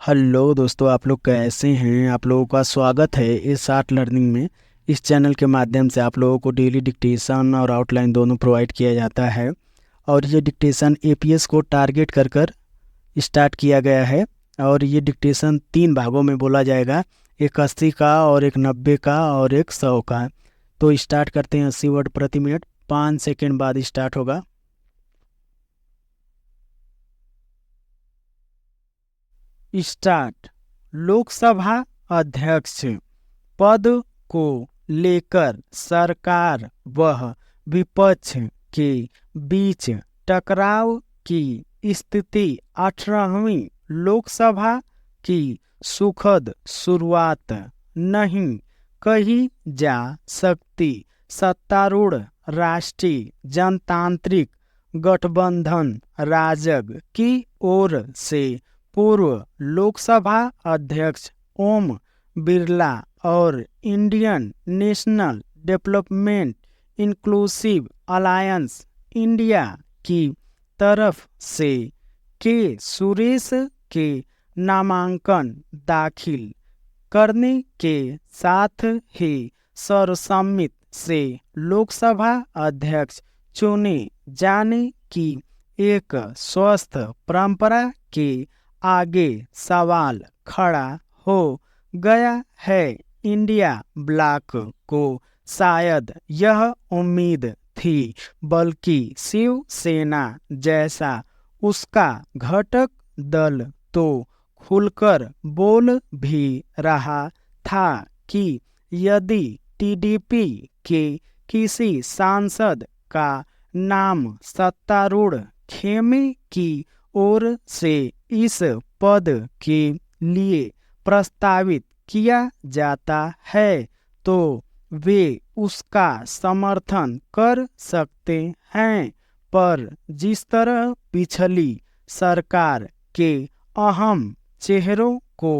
Hello दोस्तों, आप लोग कैसे हैं। आप लोगों का स्वागत है इस आर्ट लर्निंग में। इस चैनल के माध्यम से आप लोगों को डेली डिक्टेशन और आउटलाइन दोनों प्रोवाइड किया जाता है। और ये डिक्टेशन एपीएस को टारगेट कर कर स्टार्ट किया गया है। और ये डिक्टेशन 3 भागों में बोला जाएगा, एक 80 का और एक 90 का और एक 100 का। तो स्टार्ट करते हैं। 80 वर्ड प्रति मिनट, 5 सेकेंड बाद स्टार्ट होगा। स्टार्ट। लोकसभा अध्यक्ष पद को लेकर सरकार व विपक्ष के बीच टकराव की स्थिति 18वीं लोकसभा की सुखद शुरुआत नहीं कही जा सकती। सत्तारूढ़ राष्ट्रीय जनतांत्रिक गठबंधन राजग की ओर से पूर्व लोकसभा अध्यक्ष ओम बिरला और Indian national development inclusive alliance India की तरफ से के सुरेश के नामांकन दाखिल करने के साथ ही सर्वसम्मति से लोकसभा अध्यक्ष चुने जाने की एक स्वस्थ परंपरा के आगे सवाल खड़ा हो गया है। इंडिया ब्लॉक को शायद यह उम्मीद थी, बल्कि शिवसेना जैसा उसका घटक दल तो खुलकर बोल भी रहा था कि यदि टीडीपी के किसी सांसद का नाम सत्तारूढ़ खेमे की ओर से इस पद के लिए प्रस्तावित किया जाता है तो वे उसका समर्थन कर सकते हैं। पर जिस तरह पिछली सरकार के अहम चेहरों को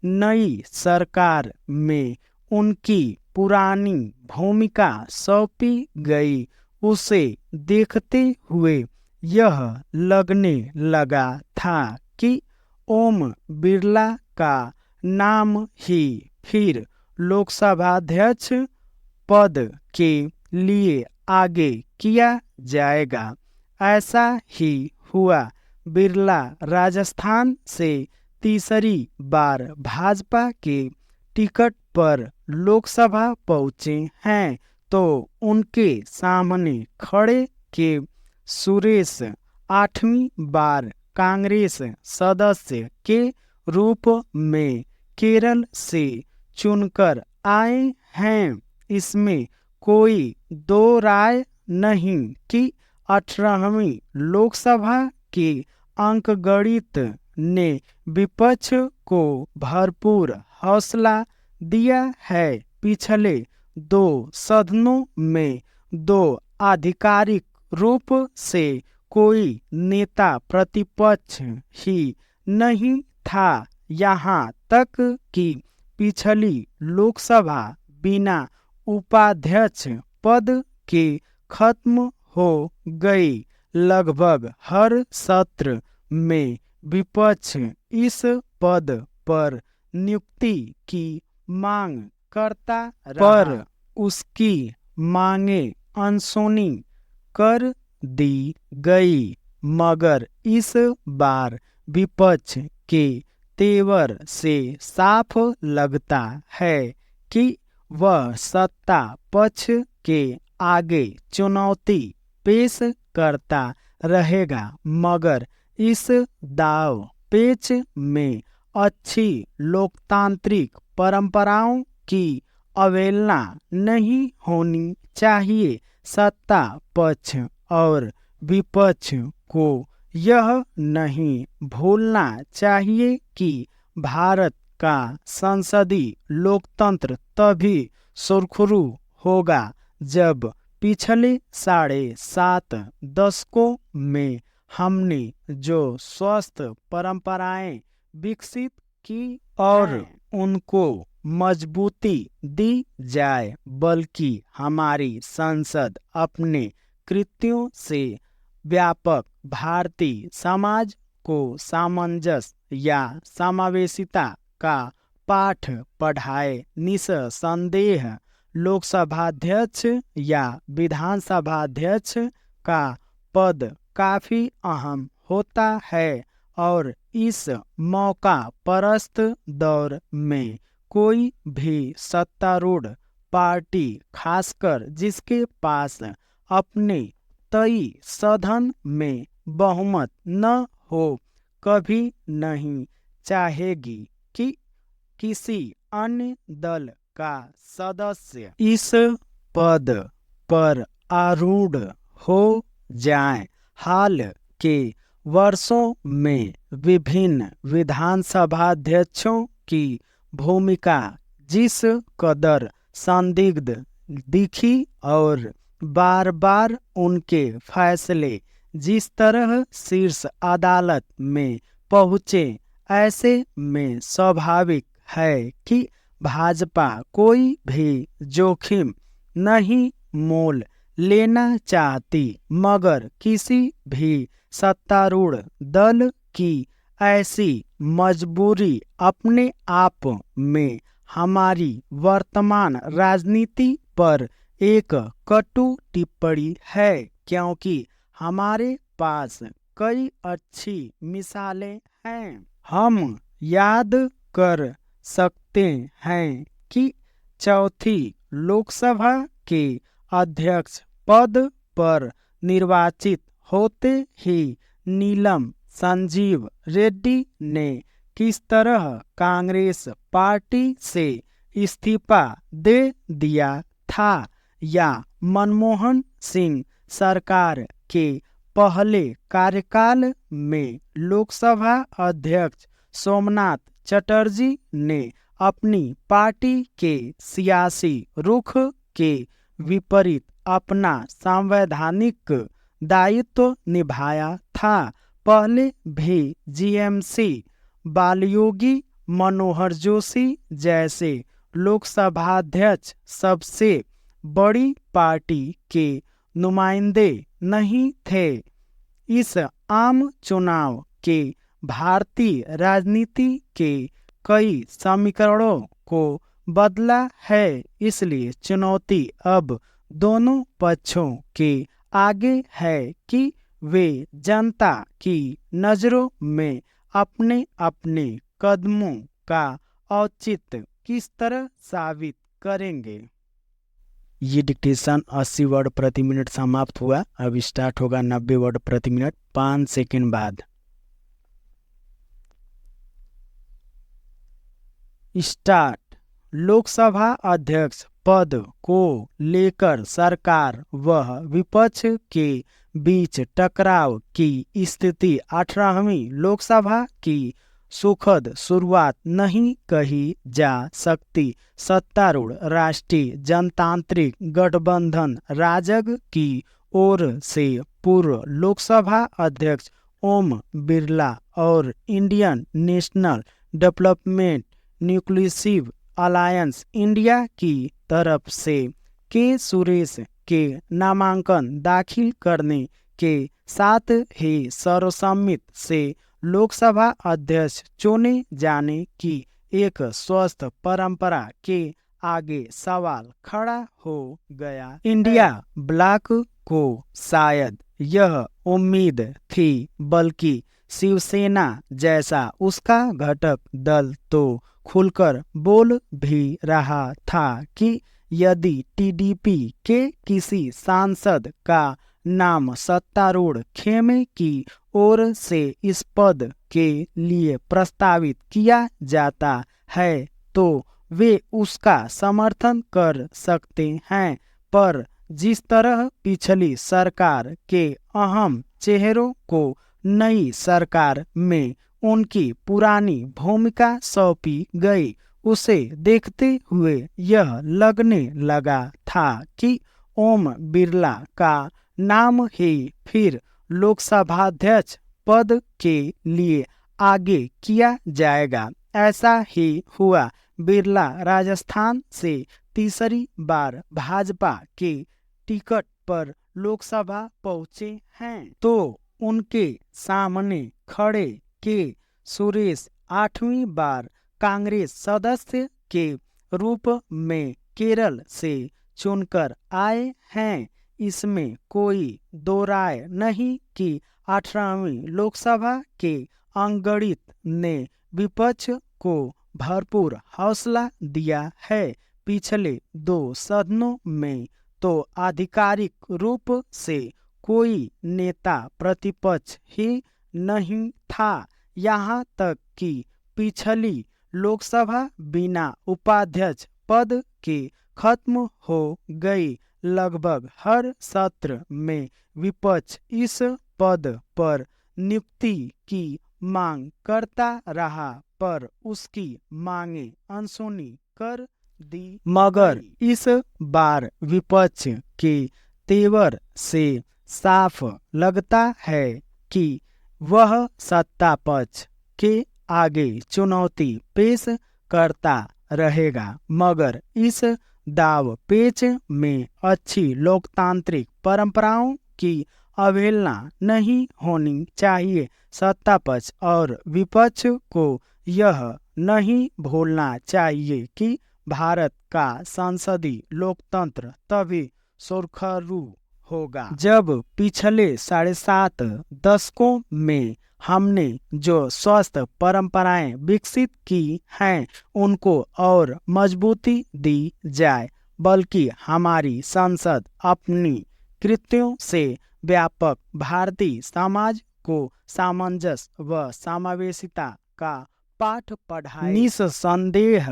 नई सरकार में उनकी पुरानी भूमिका सौंपी गई, उसे देखते हुए यह लगने लगा था कि ओम बिरला का नाम ही फिर लोकसभाध्यक्ष पद के लिए आगे किया जाएगा। ऐसा ही हुआ। बिरला राजस्थान से तीसरी बार भाजपा के टिकट पर लोकसभा पहुंचे हैं, तो उनके सामने खड़े के सुरेश 8वीं बार कांग्रेस सदस्य के रूप में केरल से चुनकर आए हैं। इसमें कोई दो राय नहीं कि 18वीं लोकसभा के अंकगणित ने विपक्ष को भरपूर हौसला दिया है। पिछले 2 सदनों में 2 आधिकारिक रूप से कोई नेता प्रतिपक्ष ही नहीं था। यहाँ तक कि पिछली लोकसभा बिना उपाध्यक्ष पद के खत्म हो गई। लगभग हर सत्र में विपक्ष इस पद पर नियुक्ति की मांग करता रहा, पर उसकी मांगे अनसुनी कर दी गई। मगर इस बार विपक्ष के तेवर से साफ लगता है कि वह सत्ता पक्ष के आगे चुनौती पेश करता रहेगा, मगर इस दाव पेच में अच्छी लोकतांत्रिक परंपराओं की अवहेलना नहीं होनी चाहिए। सत्ता पक्ष और विपक्ष को यह नहीं भूलना चाहिए कि भारत का संसदीय लोकतंत्र तभी सुरखरू होगा जब पिछले 7.5 दशकों में हमने जो स्वस्थ परंपराएं विकसित की और उनको मजबूती दी जाए, बल्कि हमारी संसद अपने कृत्यों से व्यापक भारतीय समाज को सामंजस्य या समावेशिता का पाठ पढ़ाए। निस्संदेह लोकसभाध्यक्ष या विधानसभाध्यक्ष का पद काफी अहम होता है और इस मौका परस्त दौर में कोई भी सत्तारूढ़ पार्टी, खासकर जिसके पास अपने तय सदन में बहुमत न हो, कभी नहीं चाहेगी कि किसी अन्य दल का सदस्य इस पद पर आरूढ़ हो जाए। हाल के वर्षों में विभिन्न विधानसभाध्यक्षों की भूमिका जिस कदर संदिग्ध दिखी और बार बार उनके फैसले जिस तरह शीर्ष अदालत में पहुँचे, ऐसे में स्वाभाविक है कि भाजपा कोई भी जोखिम नहीं मोल लेना चाहती, मगर किसी भी सत्तारूढ़ दल की ऐसी मजबूरी अपने आप में हमारी वर्तमान राजनीति पर एक कटु टिप्पणी है, क्योंकि हमारे पास कई अच्छी मिसालें हैं। हम याद कर सकते हैं कि चौथी लोकसभा के अध्यक्ष पद पर निर्वाचित होते ही नीलम संजीव रेड्डी ने किस तरह कांग्रेस पार्टी से इस्तीफा दे दिया था, या मनमोहन सिंह सरकार के पहले कार्यकाल में लोकसभा अध्यक्ष सोमनाथ चटर्जी ने अपनी पार्टी के सियासी रुख के विपरीत अपना संवैधानिक दायित्व निभाया था। पहले भी जीएमसी, बालयोगी, मनोहर जोशी जैसे लोकसभाध्यक्ष सबसे बड़ी पार्टी के नुमाइंदे नहीं थे। इस आम चुनाव के भारतीय राजनीति के कई समीकरणों को बदला है, इसलिए चुनौती अब दोनों पक्षों के आगे है कि वे जनता की नज़रों में अपने अपने कदमों का औचित्य किस तरह साबित करेंगे। ये डिक्टेशन 80 वर्ड प्रति मिनट समाप्त हुआ। अब स्टार्ट होगा 90 वर्ड प्रति मिनट 5 सेकंड बाद। स्टार्ट। लोकसभा अध्यक्ष पद को लेकर सरकार व विपक्ष के बीच टकराव की स्थिति 18वीं लोकसभा की सुखद शुरुआत नहीं कही जा सकती। सत्तारूढ़ राष्ट्रीय जनतांत्रिक गठबंधन राजग की ओर से पूर्व लोकसभा अध्यक्ष ओम बिरला और Indian national development inclusive alliance India की तरफ से के सुरेश के नामांकन दाखिल करने के साथ ही सर्वसम्मति से लोकसभा अध्यक्ष चुने जाने की एक स्वस्थ परंपरा के आगे सवाल खड़ा हो गया। इंडिया ब्लॉक को शायद यह उम्मीद थी, बल्कि शिवसेना जैसा उसका घटक दल तो खुलकर बोल भी रहा था कि यदि टीडीपी के किसी सांसद का नाम सत्तारूढ़ खेमे की ओर से इस पद के लिए प्रस्तावित किया जाता है तो वे उसका समर्थन कर सकते हैं, पर जिस तरह पिछली सरकार के अहम चेहरों को नई सरकार में उनकी पुरानी भूमिका सौंपी गई, उसे देखते हुए यह लगने लगा था कि ओम बिरला का नाम ही फिर लोकसभाध्यक्ष पद के लिए आगे किया जाएगा। ऐसा ही हुआ। बिरला राजस्थान से तीसरी बार भाजपा के टिकट पर लोकसभा पहुंचे हैं, तो उनके सामने खड़े के सुरेश 8वीं बार कांग्रेस सदस्य के रूप में केरल से चुनकर आए हैं। इसमें कोई दो राय नहीं कि 18वीं लोकसभा के अंगणित ने विपक्ष को भरपूर हौसला दिया है। पिछले 2 सदनों में तो आधिकारिक रूप से कोई नेता प्रतिपक्ष ही नहीं था। यहाँ तक कि पिछली लोकसभा बिना उपाध्यक्ष पद के खत्म हो गई। लगभग हर सत्र में विपक्ष इस पद पर नियुक्ति की मांग करता रहा, पर उसकी मांगे अनसुनी कर दी। मगर इस बार विपक्ष के तेवर से साफ लगता है कि वह सत्ता पक्ष के आगे चुनौती पेश करता रहेगा, मगर इस दाव पेच में अच्छी लोकतांत्रिक परंपराओं की अवहेलना नहीं होनी चाहिए। सत्ता पक्ष और विपक्ष को यह नहीं भूलना चाहिए कि भारत का संसदीय लोकतंत्र तभी सुरखरू होगा जब पिछले 7.5 दशकों में हमने जो स्वस्थ परंपराएं विकसित की हैं उनको और मजबूती दी जाए, बल्कि हमारी संसद अपनी कृत्यों से व्यापक भारतीय समाज को सामंजस्य व समावेशिता का पाठ पढ़ाए। निस्संदेह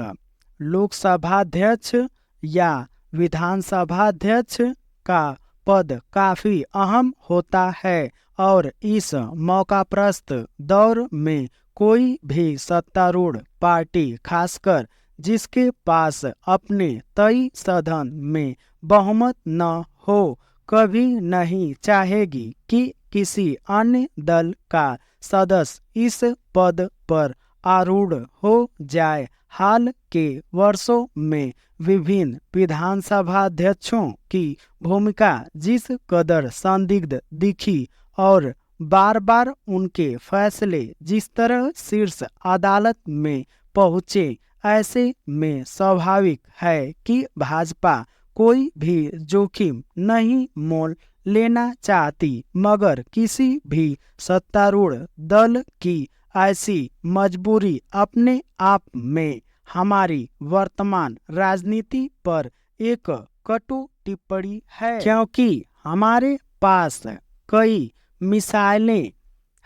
लोकसभाध्यक्ष या विधानसभाध्यक्ष का पद काफी अहम होता है और इस मौकाप्रस्त दौर में कोई भी सत्तारूढ़ पार्टी, खासकर जिसके पास अपने तय सदन में बहुमत न हो, कभी नहीं चाहेगी कि किसी अन्य दल का सदस्य इस पद पर आरूढ़ हो जाए। हाल के वर्षों में विभिन्न विधानसभाध्यक्षों की भूमिका जिस कदर संदिग्ध दिखी और बार बार उनके फैसले जिस तरह शीर्ष अदालत में पहुंचे, ऐसे में स्वाभाविक है कि भाजपा कोई भी जोखिम नहीं मोल लेना चाहती, मगर किसी भी सत्तारूढ़ दल की ऐसी मजबूरी अपने आप में हमारी वर्तमान राजनीति पर एक कटु टिप्पणी है, क्योंकि हमारे पास कई मिसालें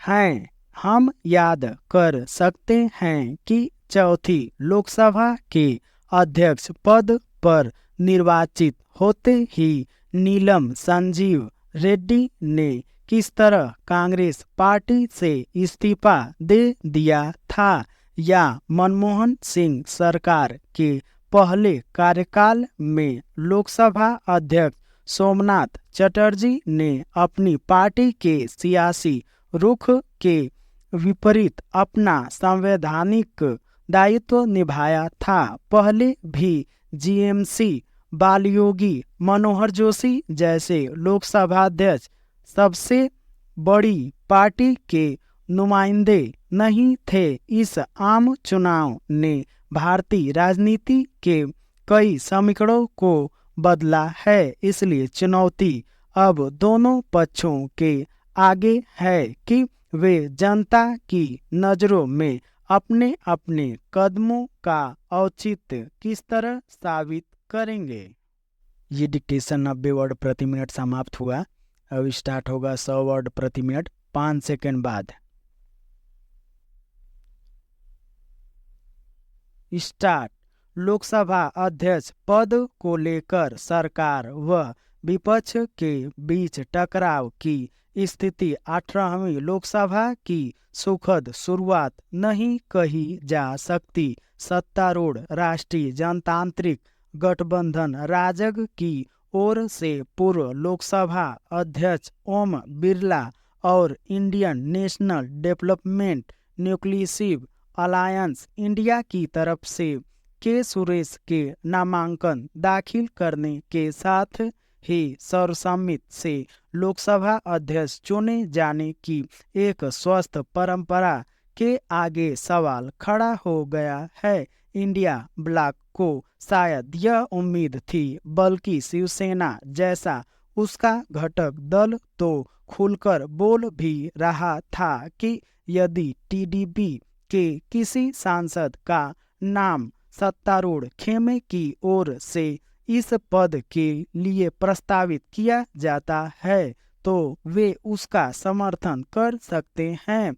हैं। हम याद कर सकते हैं कि चौथी लोकसभा के अध्यक्ष पद पर निर्वाचित होते ही नीलम संजीव रेड्डी ने किस तरह कांग्रेस पार्टी से इस्तीफा दे दिया था, या मनमोहन सिंह सरकार के पहले कार्यकाल में लोकसभा अध्यक्ष सोमनाथ चटर्जी ने अपनी पार्टी के सियासी रुख के विपरीत अपना संवैधानिक दायित्व निभाया था। पहले भी जीएमसी बालयोगी मनोहर जोशी जैसे लोकसभा अध्यक्ष सबसे बड़ी पार्टी के नुमाइंदे नहीं थे। इस आम चुनाव ने भारतीय राजनीति के कई समीकरणों को बदला है, इसलिए चुनौती अब दोनों पक्षों के आगे है कि वे जनता की नज़रों में अपने अपने कदमों का औचित्य किस तरह साबित करेंगे। ये डिक्टेशन 90 वर्ड प्रति मिनट समाप्त हुआ। अब स्टार्ट होगा 100 वर्ड प्रति मिनट 5 सेकंड बाद। स्टार्ट। लोकसभा अध्यक्ष पद को लेकर सरकार व विपक्ष के बीच टकराव की स्थिति 18वीं लोकसभा की सुखद शुरुआत नहीं कही जा सकती। सत्तारूढ़ राष्ट्रीय जनतांत्रिक गठबंधन राजग की ओर से पूर्व लोकसभा अध्यक्ष ओम बिरला और Indian national development inclusive alliance India की तरफ से के सुरेश के नामांकन दाखिल करने के साथ ही सर्वसम्मति से लोकसभा अध्यक्ष चुने जाने की एक स्वस्थ परंपरा के आगे सवाल खड़ा हो गया है। इंडिया ब्लॉक को शायद यह उम्मीद थी, बल्कि शिवसेना जैसा उसका घटक दल तो खुलकर बोल भी रहा था कि यदि टीडीपी के किसी सांसद का नाम सत्तारूढ़ खेमे की ओर से इस पद के लिए प्रस्तावित किया जाता है तो वे उसका समर्थन कर सकते हैं।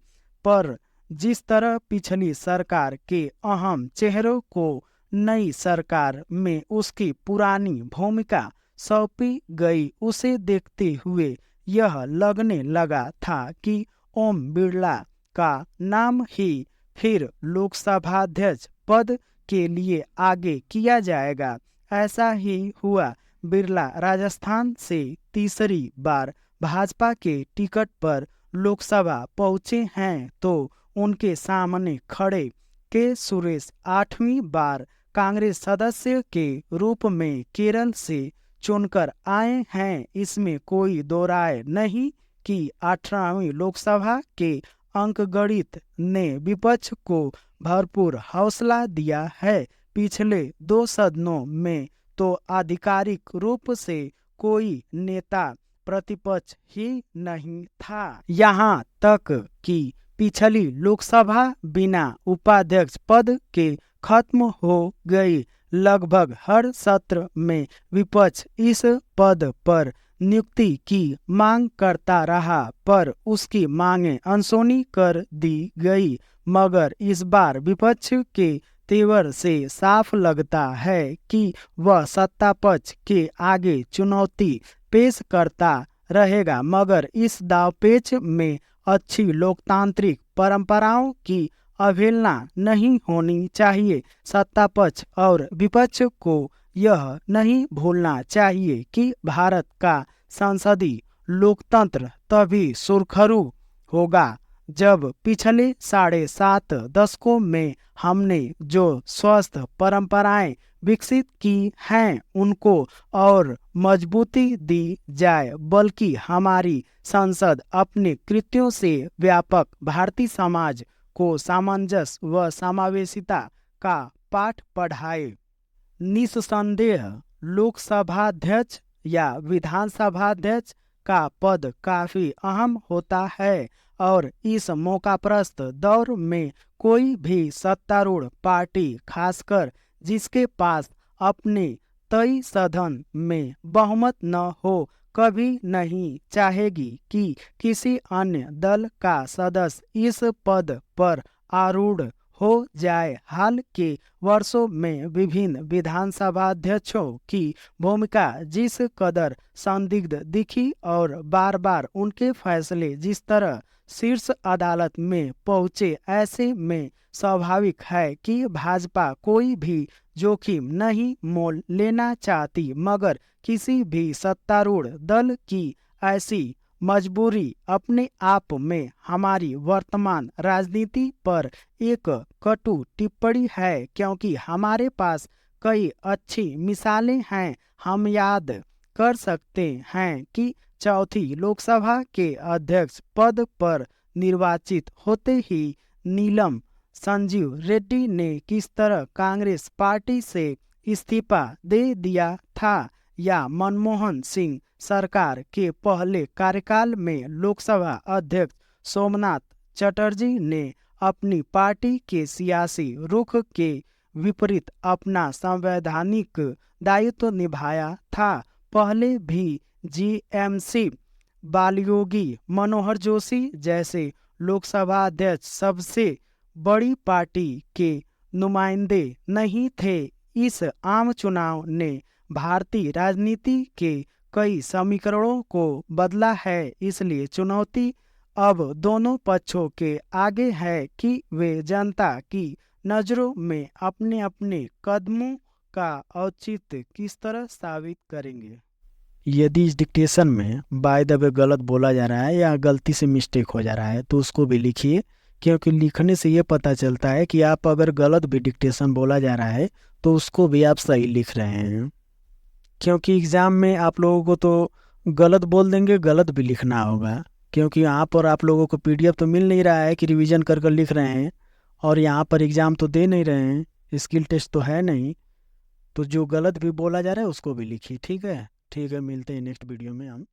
पर जिस तरह पिछली सरकार के अहम चेहरों को नई सरकार में उसकी पुरानी भूमिका सौंपी गई, उसे देखते हुए यह लगने लगा था कि ओम बिरला का नाम ही फिर लोकसभाध्यक्ष पद के लिए आगे किया जाएगा। ऐसा ही हुआ। बिरला राजस्थान से तीसरी बार भाजपा के टिकट पर लोकसभा पहुंचे हैं तो उनके सामने खड़े के सुरेश 8वीं बार कांग्रेस सदस्य के रूप में केरल से चुनकर आए हैं। इसमें कोई दो राय नहीं कि 18वीं लोकसभा के अंकगणित ने विपक्ष को भरपूर हौसला दिया है। पिछले 2 सदनों में तो आधिकारिक रूप से कोई नेता प्रतिपक्ष ही नहीं था। यहाँ तक कि पिछली लोकसभा बिना उपाध्यक्ष पद के खत्म हो गई। लगभग हर सत्र में विपक्ष इस पद पर नियुक्ति की मांग करता रहा, पर उसकी मांगें अनसुनी कर दी गई। मगर इस बार विपक्ष के तेवर से साफ लगता है कि वह सत्ता पक्ष के आगे चुनौती पेश करता रहेगा, मगर इस दांवपेच में अच्छी लोकतांत्रिक परंपराओं की अवहेलना नहीं होनी चाहिए। सत्ता पक्ष और विपक्ष को यह नहीं भूलना चाहिए कि भारत का संसदीय लोकतंत्र तभी सुरखरू होगा जब पिछले 7.5 दशकों में हमने जो स्वस्थ परंपराएं विकसित की हैं उनको और मजबूती दी जाए, बल्कि हमारी संसद अपने कृत्यों से व्यापक भारतीय समाज को सामंजस्य व समावेशिता का पाठ पढ़ाए। निस्संदेह लोकसभाध्यक्ष या विधानसभाध्यक्ष का पद काफी अहम होता है और इस मौकाप्रस्त दौर में कोई भी सत्तारूढ़ पार्टी, खासकर जिसके पास अपने तय सदन में बहुमत न हो, कभी नहीं चाहेगी कि किसी अन्य दल का सदस्य इस पद पर आरूढ़ हो जाए। हाल के वर्षों में विभिन्न विधानसभाध्यक्षों की भूमिका जिस कदर संदिग्ध दिखी और बार बार उनके फैसले जिस तरह शीर्ष अदालत में पहुंचे, ऐसे में स्वाभाविक है कि भाजपा कोई भी जोखिम नहीं मोल लेना चाहती, मगर किसी भी सत्तारूढ़ दल की ऐसी मजबूरी अपने आप में हमारी वर्तमान राजनीति पर एक कटु टिप्पणी है, क्योंकि हमारे पास कई अच्छी मिसालें हैं। हम याद कर सकते हैं कि चौथी लोकसभा के अध्यक्ष पद पर निर्वाचित होते ही नीलम संजीव रेड्डी ने किस तरह कांग्रेस पार्टी से इस्तीफा दे दिया था, या मनमोहन सिंह सरकार के पहले कार्यकाल में लोकसभा अध्यक्ष सोमनाथ चटर्जी ने अपनी पार्टी के सियासी रुख के विपरीत अपना संवैधानिक दायित्व निभाया था। पहले भी जीएमसी, बालयोगी, मनोहर जोशी जैसे लोकसभा अध्यक्ष सबसे बड़ी पार्टी के नुमाइंदे नहीं थे। इस आम चुनाव ने भारतीय राजनीति के कई समीकरणों को बदला है, इसलिए चुनौती अब दोनों पक्षों के आगे है कि वे जनता की नज़रों में अपने अपने कदमों का औचित्य किस तरह साबित करेंगे। यदि इस डिक्टेशन में बाय द वे गलत बोला जा रहा है या गलती से मिस्टेक हो जा रहा है तो उसको भी लिखिए, क्योंकि लिखने से ये पता चलता है कि आप अगर गलत भी डिक्टेशन बोला जा रहा है तो उसको भी आप सही लिख रहे हैं। क्योंकि एग्ज़ाम में आप लोगों को तो गलत बोल देंगे, गलत भी लिखना होगा, क्योंकि यहाँ पर आप लोगों को पीडीएफ तो मिल नहीं रहा है कि रिवीजन कर कर लिख रहे हैं, और यहाँ पर एग्ज़ाम तो दे नहीं रहे हैं, स्किल टेस्ट तो है नहीं। तो जो गलत भी बोला जा रहा है उसको भी लिखिए। ठीक है, ठीक है, मिलते हैं नेक्स्ट वीडियो में हम।